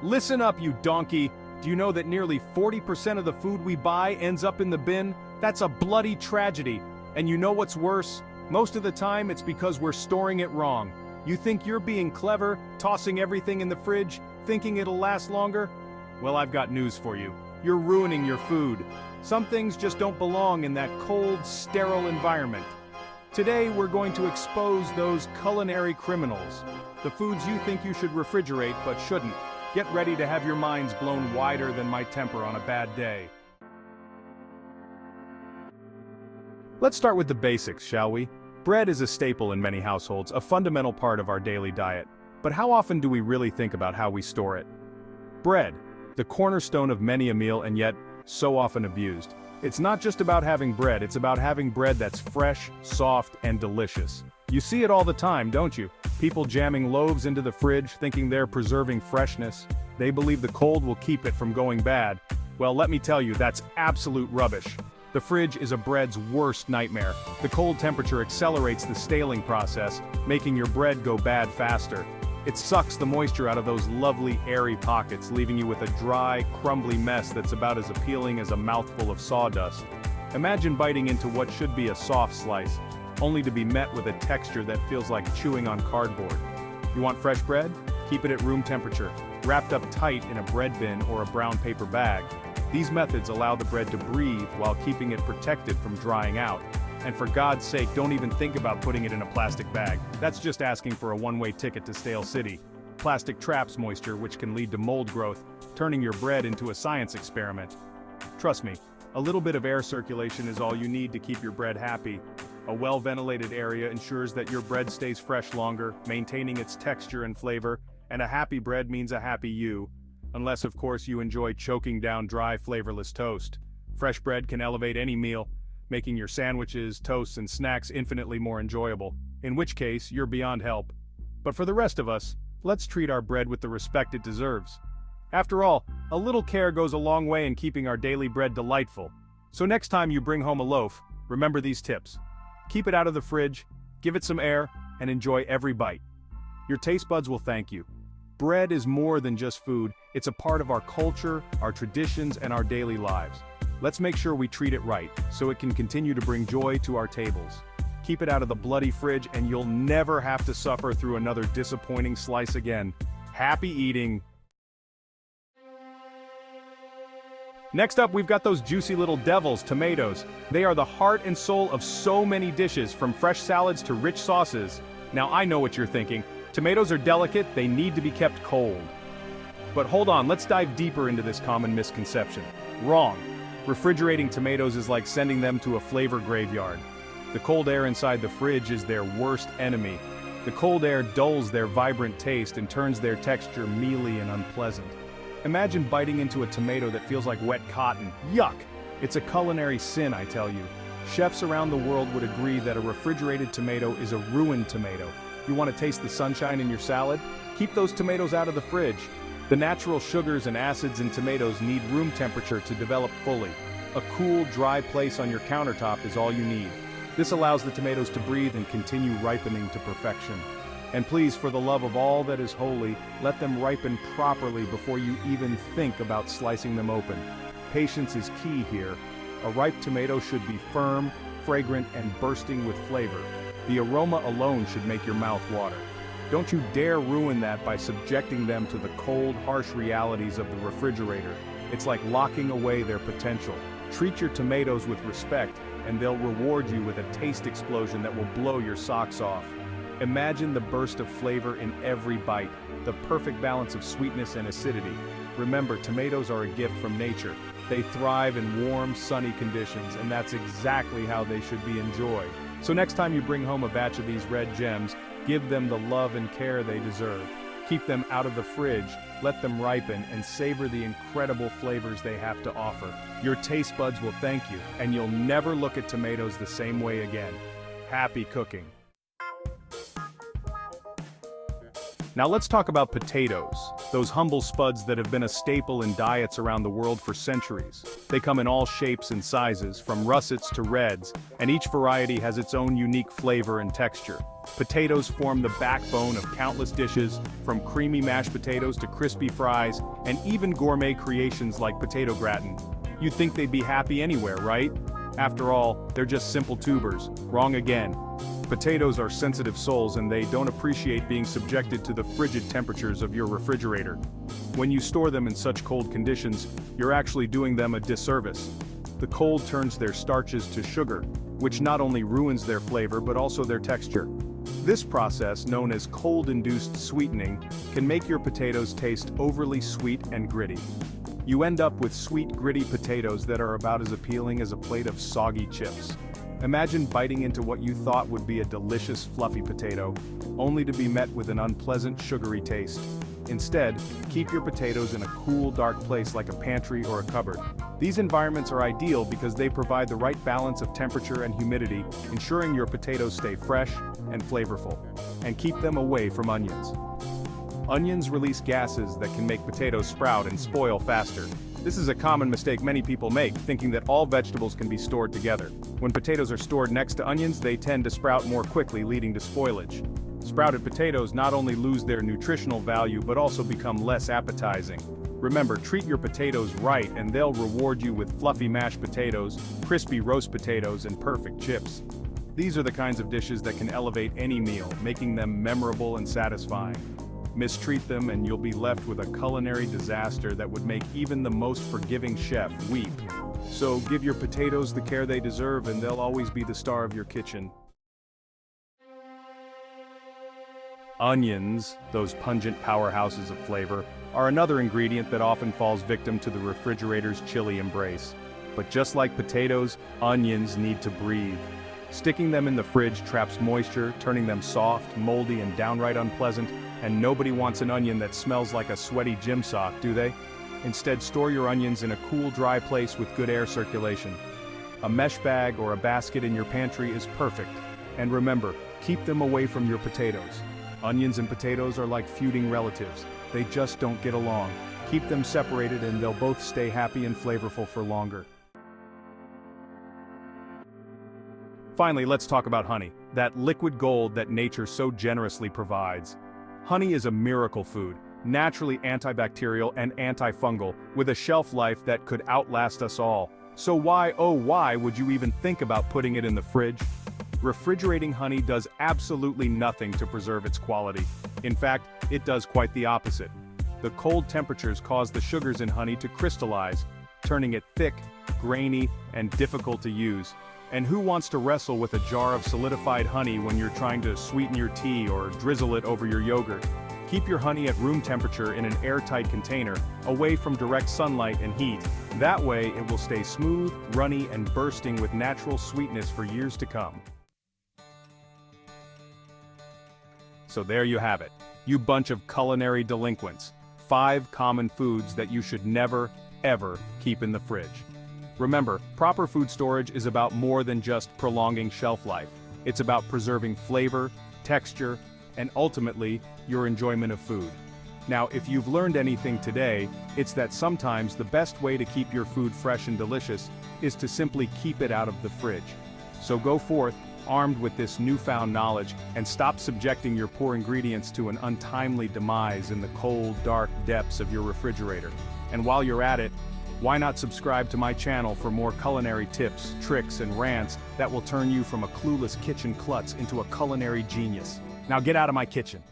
Listen up, you donkey! Do you know that nearly 40% of the food we buy ends up in the bin? That's a bloody tragedy. And you know what's worse? Most of the time it's because we're storing it wrong. You think you're being clever, tossing everything in the fridge, thinking it'll last longer? Well, I've got news for you. You're ruining your food. Some things just don't belong in that cold, sterile environment. Today we're going to expose those culinary criminals. The foods you think you should refrigerate but shouldn't. Get ready to have your minds blown wider than my temper on a bad day. Let's start with the basics, shall we? Bread is a staple in many households, a fundamental part of our daily diet. But how often do we really think about how we store it? Bread, the cornerstone of many a meal and yet so often abused. It's not just about having bread, it's about having bread that's fresh, soft, and delicious. You see it all the time, don't you? People jamming loaves into the fridge thinking they're preserving freshness. They believe the cold will keep it from going bad. Well, let me tell you, that's absolute rubbish. The fridge is a bread's worst nightmare. The cold temperature accelerates the staling process, making your bread go bad faster. It sucks the moisture out of those lovely, airy pockets, leaving you with a dry, crumbly mess that's about as appealing as a mouthful of sawdust. Imagine biting into what should be a soft slice, only to be met with a texture that feels like chewing on cardboard. You want fresh bread? Keep it at room temperature, wrapped up tight in a bread bin or a brown paper bag. These methods allow the bread to breathe while keeping it protected from drying out. And for God's sake, don't even think about putting it in a plastic bag. That's just asking for a one-way ticket to Stale City. Plastic traps moisture, which can lead to mold growth, turning your bread into a science experiment. Trust me, a little bit of air circulation is all you need to keep your bread happy. A well-ventilated area ensures that your bread stays fresh longer, maintaining its texture and flavor, and a happy bread means a happy you. Unless, of course, you enjoy choking down dry, flavorless toast. Fresh bread can elevate any meal, making your sandwiches, toasts, and snacks infinitely more enjoyable, in which case, you're beyond help. But for the rest of us, let's treat our bread with the respect it deserves. After all, a little care goes a long way in keeping our daily bread delightful. So next time you bring home a loaf, remember these tips. Keep it out of the fridge, give it some air, and enjoy every bite. Your taste buds will thank you. Bread is more than just food, it's a part of our culture, our traditions, and our daily lives. Let's make sure we treat it right, so it can continue to bring joy to our tables. Keep it out of the bloody fridge and you'll never have to suffer through another disappointing slice again. Happy eating! Next up, we've got those juicy little devils, tomatoes. They are the heart and soul of so many dishes, from fresh salads to rich sauces. Now I know what you're thinking. Tomatoes are delicate, they need to be kept cold. But hold on, let's dive deeper into this common misconception. Wrong. Refrigerating tomatoes is like sending them to a flavor graveyard. The cold air inside the fridge is their worst enemy. The cold air dulls their vibrant taste and turns their texture mealy and unpleasant. Imagine biting into a tomato that feels like wet cotton. Yuck! It's a culinary sin, I tell you. Chefs around the world would agree that a refrigerated tomato is a ruined tomato. You want to taste the sunshine in your salad? Keep those tomatoes out of the fridge. The natural sugars and acids in tomatoes need room temperature to develop fully. A cool, dry place on your countertop is all you need. This allows the tomatoes to breathe and continue ripening to perfection. And please, for the love of all that is holy, let them ripen properly before you even think about slicing them open. Patience is key here. A ripe tomato should be firm, fragrant, and bursting with flavor. The aroma alone should make your mouth water. Don't you dare ruin that by subjecting them to the cold, harsh realities of the refrigerator. It's like locking away their potential. Treat your tomatoes with respect, and they'll reward you with a taste explosion that will blow your socks off. Imagine the burst of flavor in every bite, the perfect balance of sweetness and acidity. Remember, tomatoes are a gift from nature. They thrive in warm, sunny conditions, and that's exactly how they should be enjoyed. So next time you bring home a batch of these red gems, give them the love and care they deserve. Keep them out of the fridge, let them ripen, and savor the incredible flavors they have to offer. Your taste buds will thank you, and you'll never look at tomatoes the same way again. Happy cooking! Now let's talk about potatoes, those humble spuds that have been a staple in diets around the world for centuries. They come in all shapes and sizes, from russets to reds, and each variety has its own unique flavor and texture. Potatoes form the backbone of countless dishes, from creamy mashed potatoes to crispy fries, and even gourmet creations like potato gratin. You'd think they'd be happy anywhere, right? After all, they're just simple tubers. Wrong again. Potatoes are sensitive souls and they don't appreciate being subjected to the frigid temperatures of your refrigerator. When you store them in such cold conditions, you're actually doing them a disservice. The cold turns their starches to sugar, which not only ruins their flavor but also their texture. This process, known as cold-induced sweetening, can make your potatoes taste overly sweet and gritty. You end up with sweet, gritty potatoes that are about as appealing as a plate of soggy chips. Imagine biting into what you thought would be a delicious, fluffy potato, only to be met with an unpleasant, sugary taste. Instead, keep your potatoes in a cool, dark place like a pantry or a cupboard. These environments are ideal because they provide the right balance of temperature and humidity, ensuring your potatoes stay fresh and flavorful. And keep them away from onions. Onions release gases that can make potatoes sprout and spoil faster. This is a common mistake many people make, thinking that all vegetables can be stored together. When potatoes are stored next to onions, they tend to sprout more quickly, leading to spoilage. Sprouted potatoes not only lose their nutritional value but also become less appetizing. Remember, treat your potatoes right and they'll reward you with fluffy mashed potatoes, crispy roast potatoes, and perfect chips. These are the kinds of dishes that can elevate any meal, making them memorable and satisfying. Mistreat them and you'll be left with a culinary disaster that would make even the most forgiving chef weep. So give your potatoes the care they deserve and they'll always be the star of your kitchen. Onions, those pungent powerhouses of flavor, are another ingredient that often falls victim to the refrigerator's chilly embrace. But just like potatoes, onions need to breathe. Sticking them in the fridge traps moisture, turning them soft, moldy, and downright unpleasant, and nobody wants an onion that smells like a sweaty gym sock, do they? Instead, store your onions in a cool, dry place with good air circulation. A mesh bag or a basket in your pantry is perfect. And remember, keep them away from your potatoes. Onions and potatoes are like feuding relatives. They just don't get along. Keep them separated and they'll both stay happy and flavorful for longer. Finally, let's talk about honey, that liquid gold that nature so generously provides. Honey is a miracle food, naturally antibacterial and antifungal, with a shelf life that could outlast us all. So why, oh why, would you even think about putting it in the fridge? Refrigerating honey does absolutely nothing to preserve its quality. In fact, it does quite the opposite. The cold temperatures cause the sugars in honey to crystallize, turning it thick, grainy, and difficult to use. And who wants to wrestle with a jar of solidified honey when you're trying to sweeten your tea or drizzle it over your yogurt? Keep your honey at room temperature in an airtight container, away from direct sunlight and heat. That way, it will stay smooth, runny, and bursting with natural sweetness for years to come. So there you have it, you bunch of culinary delinquents. 5 common foods that you should never, ever keep in the fridge. Remember, proper food storage is about more than just prolonging shelf life. It's about preserving flavor, texture, and ultimately, your enjoyment of food. Now, if you've learned anything today, it's that sometimes the best way to keep your food fresh and delicious is to simply keep it out of the fridge. So go forth, armed with this newfound knowledge, and stop subjecting your poor ingredients to an untimely demise in the cold, dark depths of your refrigerator. And while you're at it, why not subscribe to my channel for more culinary tips, tricks, and rants that will turn you from a clueless kitchen klutz into a culinary genius? Now get out of my kitchen.